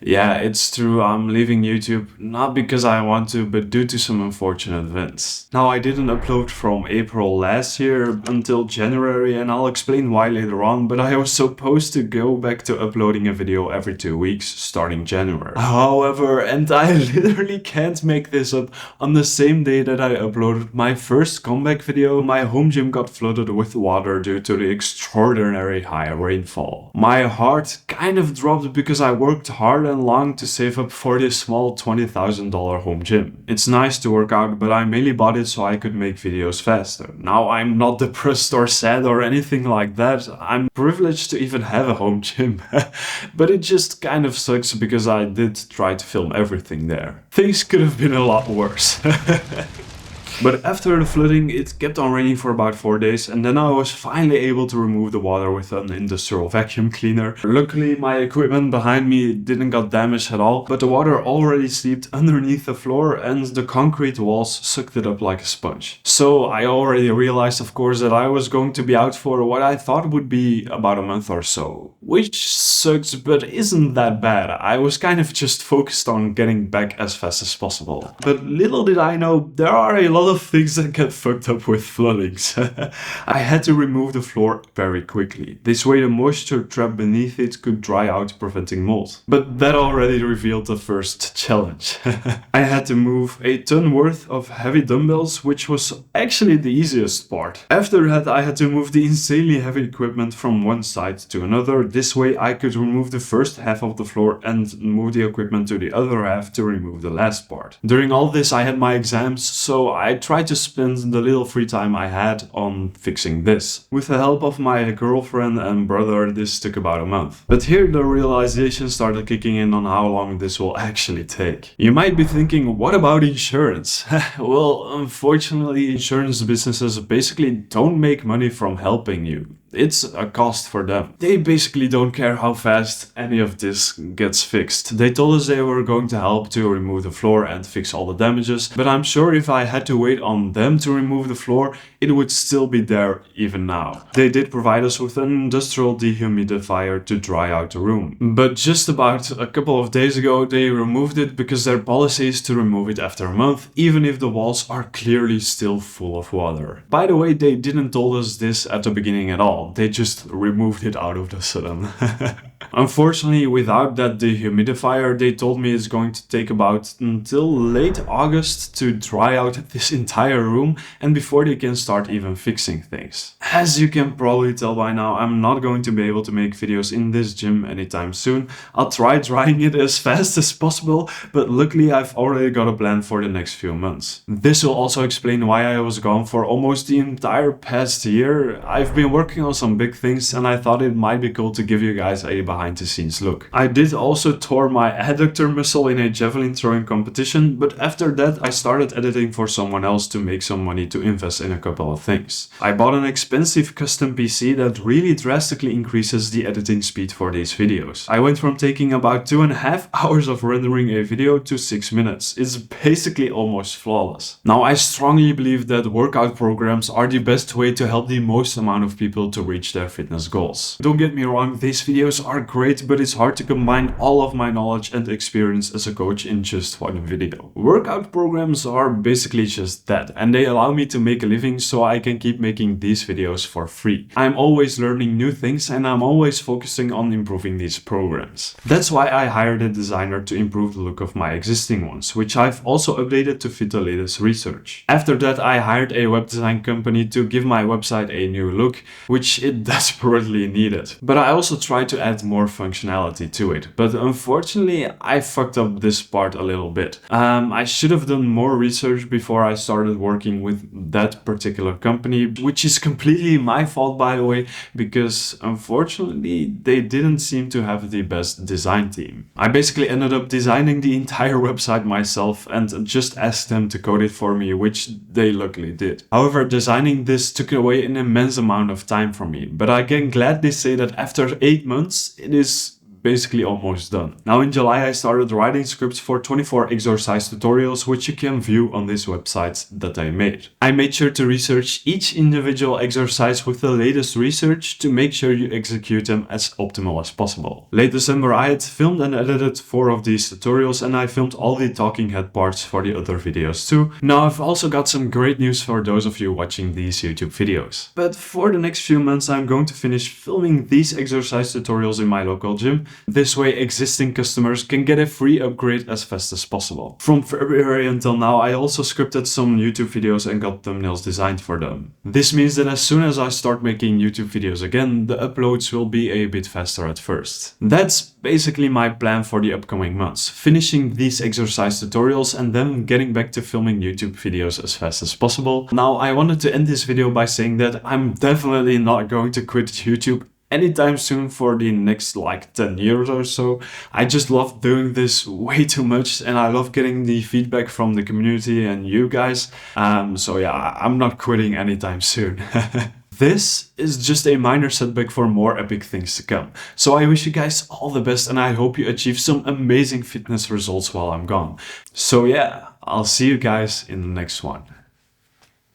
Yeah, it's true, I'm leaving YouTube, not because I want to, but due to some unfortunate events. Now, I didn't upload from April last year until January, and I'll explain why later on, but I was supposed to go back to uploading a video every 2 weeks, starting January. However, and I literally can't make this up, on the same day that I uploaded my first comeback video, my home gym got flooded with water due to the extraordinary high rainfall. My heart kind of dropped because I worked hard and long to save up for this small $20,000 home gym. It's nice to work out, but I mainly bought it so I could make videos faster. Now, I'm not depressed or sad or anything like that. I'm privileged to even have a home gym. But it just kind of sucks because I did try to film everything there. Things could have been a lot worse. But after the flooding, it kept on raining for about 4 days, and then I was finally able to remove the water with an industrial vacuum cleaner. Luckily, my equipment behind me didn't get damaged at all, but the water already seeped underneath the floor and the concrete walls sucked it up like a sponge. So I already realized, of course, that I was going to be out for what I thought would be about a month or so. Which sucks, but isn't that bad. I was kind of just focused on getting back as fast as possible. But little did I know, there are a lot of things that get fucked up with floodings. I had to remove the floor very quickly. This way the moisture trapped beneath it could dry out, preventing mold. But that already revealed the first challenge. I had to move a ton worth of heavy dumbbells, which was actually the easiest part. After that, I had to move the insanely heavy equipment from one side to another. This way I could remove the first half of the floor and move the equipment to the other half to remove the last part. During all this I had my exams, so I tried to spend the little free time I had on fixing this. With the help of my girlfriend and brother, this took about a month. But here the realization started kicking in on how long this will actually take. You might be thinking, what about insurance? Well, unfortunately, insurance businesses basically don't make money from helping you. It's a cost for them. They basically don't care how fast any of this gets fixed. They told us they were going to help to remove the floor and fix all the damages, but I'm sure if I had to wait on them to remove the floor, it would still be there even now. They did provide us with an industrial dehumidifier to dry out the room. But just about a couple of days ago, they removed it because their policy is to remove it after a month, even if the walls are clearly still full of water. By the way, they didn't told us this at the beginning at all. They just removed it out of the sudden. Unfortunately, without that dehumidifier, they told me it's going to take about until late August to dry out this entire room and before they can start even fixing things. As you can probably tell by now, I'm not going to be able to make videos in this gym anytime soon. I'll try drying it as fast as possible, but luckily I've already got a plan for the next few months. This will also explain why I was gone for almost the entire past year. I've been working on some big things and I thought it might be cool to give you guys a behind the scenes look. I did also tore my adductor muscle in a javelin throwing competition, but after that I started editing for someone else to make some money to invest in a couple of things. I bought an expensive custom PC that really drastically increases the editing speed for these videos. I went from taking about 2.5 hours of rendering a video to 6 minutes. It's basically almost flawless. Now, I strongly believe that workout programs are the best way to help the most amount of people to reach their fitness goals. Don't get me wrong, these videos are great, but it's hard to combine all of my knowledge and experience as a coach in just one video. Workout programs are basically just that, and they allow me to make a living so I can keep making these videos for free. I'm always learning new things and I'm always focusing on improving these programs. That's why I hired a designer to improve the look of my existing ones, which I've also updated to fit the latest research. After that, I hired a web design company to give my website a new look, which it desperately needed. But I also tried to add more functionality to it, but unfortunately I fucked up this part a little bit. I should have done more research before I started working with that particular company, which is completely my fault, by the way, because unfortunately they didn't seem to have the best design team. I basically ended up designing the entire website myself and just asked them to code it for me, which they luckily did. However, designing this took away an immense amount of time from me, but I can gladly say that after 8 months, it is basically almost done. Now in July I started writing scripts for 24 exercise tutorials, which you can view on this website that I made. I made sure to research each individual exercise with the latest research to make sure you execute them as optimal as possible. Late December I had filmed and edited 4 of these tutorials, and I filmed all the talking head parts for the other videos too. Now I've also got some great news for those of you watching these YouTube videos. But for the next few months I'm going to finish filming these exercise tutorials in my local gym. This way existing customers can get a free upgrade as fast as possible. From February until now I also scripted some YouTube videos and got thumbnails designed for them. This means that as soon as I start making YouTube videos again, the uploads will be a bit faster at first. That's basically my plan for the upcoming months. Finishing these exercise tutorials and then getting back to filming YouTube videos as fast as possible. Now I wanted to end this video by saying that I'm definitely not going to quit YouTube anytime soon for the next like 10 years or so. I just love doing this way too much, and I love getting the feedback from the community and you guys. So yeah, I'm not quitting anytime soon. This is just a minor setback for more epic things to come. So I wish you guys all the best, and I hope you achieve some amazing fitness results while I'm gone. So yeah, I'll see you guys in the next one.